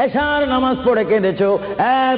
এশার নামাজ পড়ে কেঁদেছো,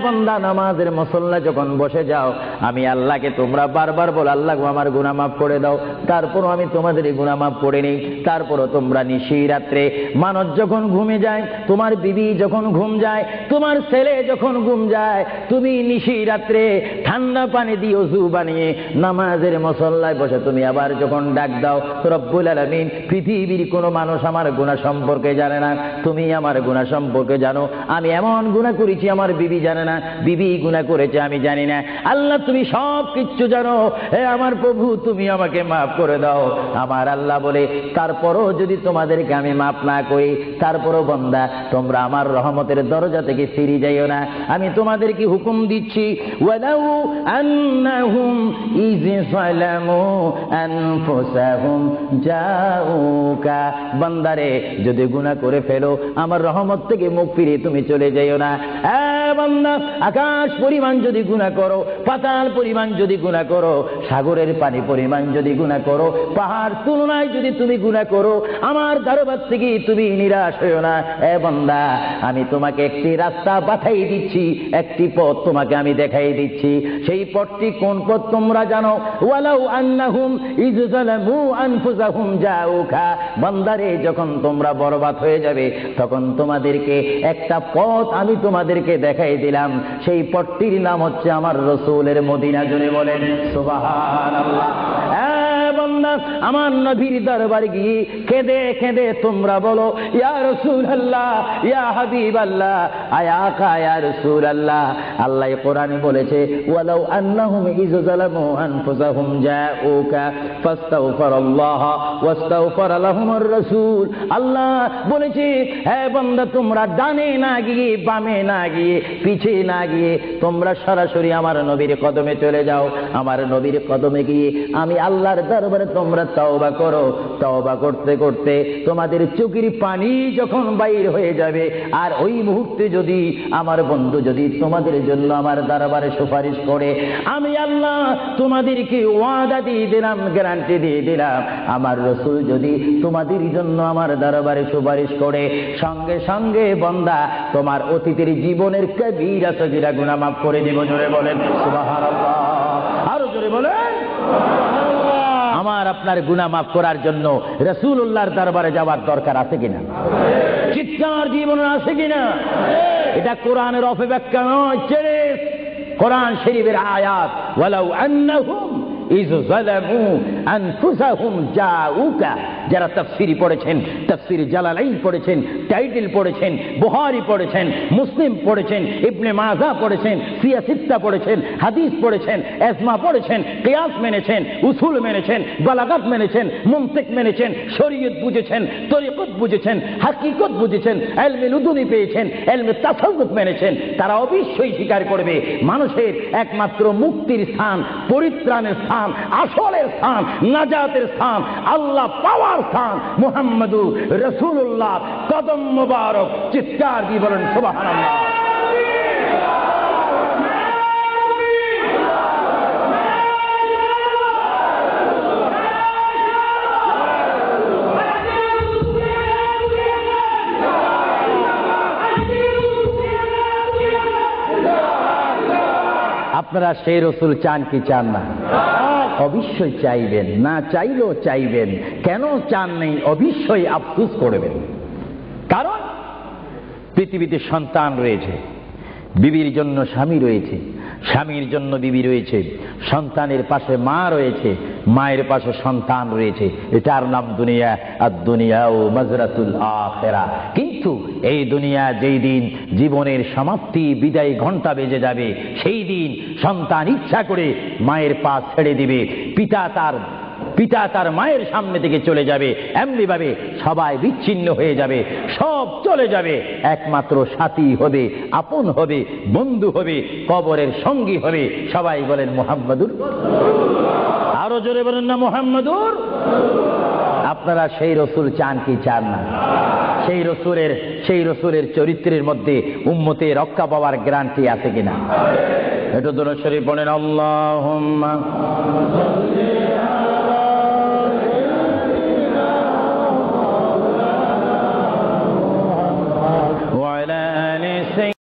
বান্দা নামাজের মুসল্লা যখন বসে যাও, আমি আল্লাহকে তোমরা বারবার বলো আল্লাহ আমার গুনাহ মাফ করে দাও, তারপরও আমি তোমাদের গুনাহ মাফ করে নেই। তারপরও তোমরা নিশি রাত্রে মানুষ যখন ঘুমে যায়, তোমার বিবি যখন ঘুম যায়, তোমার ছেলে যখন ঘুম যায়, তুমি নিশি রাত্রে ঠান্ডা পানি দিয়ে ওযু বানিয়ে নামাজের মুসল্লায় বসে তুমি আবার যখন ডাক দাও রব্বুল আলামিন, পৃথিবীর কোনো মানুষ আমার গুনাহ সম্পর্কে জানে না, তুমি আমার গুনাহ সম্পর্কে জানো। আমি এমন গুনাহ করেছি আমার বিবি জানে না, বিবি গুনাহ করেছে আমি জানি না, আল্লাহ তুমি সব কিচ্ছু জানো, হে আমার প্রভু তুমি আমাকে মাফ করে দাও। আমার আল্লাহ বলে তারপরও যদি তোমাদেরকে আমি মাফ না করি, তারপরও বান্দা তোমরা আমার রহমতের দরজা থেকে ফিরে যাইও না। আমি তোমাদেরকে হুকুম দিচ্ছি, ওয়ালাউ আন্নাহুম ইয যালামু আনফুসাহুম জাউকা, বান্দারে যদি গুনাহ করে ফেলো আমার রহমত থেকে মুখ ফিরিয়ে তুমি চলে যাইও না। বান্দা আকাশ পরিমাণ যদি গুনাহ করো, পাতাল পরিমাণ যদি গুনাহ করো, সাগরের পানি পরিমাণ যদি গুনাহ করো, পাহাড় তুলনায় যদি তুমি গুনাহ করো, আমার দরবার থেকে তুমি নিরাশ হইও না। বান্দা আমি তোমাকে একটি রাস্তা পাঠাই দিচ্ছি, একটি পথ তোমাকে আমি দেখাই দিচ্ছি। সেই পথটি কোন পথ তোমরা জানো? ওয়ালাউ আন্নাহুম ইয যালামু আনফুসাহুম জাউকা, বান্দারে যখন তোমরা বরবাদ হয়ে যাবে তখন তোমাদেরকে একটা পথ আমি তোমাদেরকে দেখাই দিলাম, সেই পথটির নাম হচ্ছে আমার রাসূলের মদিনা। জোরে বলেন সুবহানাল্লাহ। বান্দা আমার নবীর দরবারে গিয়ে কেঁদে কেঁদে তোমরা বলো ইয়া রাসূলুল্লাহ, ইয়া হাবিবাল্লাহ, আয়া আকা ইয়া রাসূলুল্লাহ। আল্লাহ কোরআনে বলেছে ওয়ালাউ আন্নাহুম ইয যালামু আনফুসাহুম জাউকা ফাস্তাগফিরুল্লাহ ওয়াস্তাগফার লাহুমুর রাসূল। আল্লাহ বলেছে হে বান্দা তোমরা ডানে না গিয়ে, বামে না গিয়ে, পিছে না গিয়ে তোমরা সরাসরি আমার নবীর কদমে চলে যাও। আমার নবীর কদমে গিয়ে আমি আল্লাহর দরবারে তোমরা তওবা করো। তওবা করতে করতে তোমাদের চোখের পানি যখন বাইর হয়ে যাবে, আর ওই মুহূর্তে যদি আমার বন্ধু যদি তোমাদের জন্য আমার দরবারে সুপারিশ করে, আমি আল্লাহ তোমাদেরকে ওয়াদা দিয়ে দিলাম, গ্যারান্টি দিয়ে দিলাম, আমার রাসূল যদি তোমাদের জন্য আমার দরবারে সুপারিশ করে, সঙ্গে সঙ্গে বান্দা তোমার অতীতের জীবনের কবিরা সগীরা গুনাহ মাফ করে দেব। জোরে বলেন সুবহানাল্লাহ, আরো জোরে বলেন। আমার আপনার গুনাহ মাফ করার জন্য রাসূলুল্লাহর দরবারে যাওয়ার দরকার আছে কিনা? চিৎকার জীবনে আছে কিনা? এটা কোরআনের অপব্যাখ্যা নয়, কোরআন শরীফের আয়াত। ওয়ালাউ আন্নাহুম ইয যালামু আনফুসাহুম জাউকা, যারা তাফসীরি পড়েছেন, তাফসীর জালালাইন পড়েছেন, টাইটেল পড়েছেন, বুখারী পড়েছেন, মুসলিম পড়েছেন, ইবনে মাজাহ পড়েছেন, সিয়াসিত্তা পড়েছেন, হাদিস পড়েছেন, ইজমা পড়েছেন, কিয়াস মেনেছেন, উসুল মেনেছেন, বালাগাত মেনেছেন, মুনতিক মেনেছেন, শরীয়ত বুঝেছেন, তরিকত বুঝেছেন, হাকিকত বুঝেছেন, ইলমে লুদুনি পেয়েছেন, ইলমে তাসাউফ মেনেছেন, তারা অবশ্যই স্বীকার করবে মানুষের একমাত্র মুক্তির স্থান, পরিত্রাণের স্থান, আসলের স্থান, নাজাতের স্থান, আল্লাহ পাওয়ার স্থান মুহাম্মদুর রাসূলুল্লাহ কদম মুবারক। চিৎকার দিয়ে বলেন সুবহানাল্লাহ। আপনারা সেই রাসূল চান কি চান না? অবশ্যই চাইবেন, না চাইলেও চাইবেন। কেন চান নেই? অবশ্যই আফসোস করবেন। কারণ পৃথিবীতে সন্তান রয়েছে, বিবির জন্য স্বামী রয়েছে, স্বামীর জন্য বিবি রয়েছে, সন্তানের পাশে মা রয়েছে, মায়ের পাশে সন্তান রয়েছে। এটার নাম দুনিয়া। আর দুনিয়াও মাজরাতুল আখিরা। কিন্তু এই দুনিয়া যেই দিন জীবনের সমাপ্তি, বিদায় ঘন্টা বেজে যাবে, সেই দিন সন্তান ইচ্ছা করে মায়ের পা ছেড়ে দিবে, পিতা তার মায়ের সামনে থেকে চলে যাবে, এমনি ভাবে সবাই বিচ্ছিন্ন হয়ে যাবে, সব চলে যাবে। একমাত্র সাথী হবে, আপন হবে, বন্ধু হবে, কবরের সঙ্গী হবে। সবাই বলেন মুহাম্মাদুর। আরো জোরে বলেন না মুহাম্মাদুর। আপনারা সেই রাসূল চান কি চান না? সেই রাসূলের চরিত্রের মধ্যে উম্মতে রক্ষা পাওয়ার গ্যারান্টি আছে কিনা? একটু দরুদ শরীফ পড়েন। আল্লাহুম্মা وعلى عن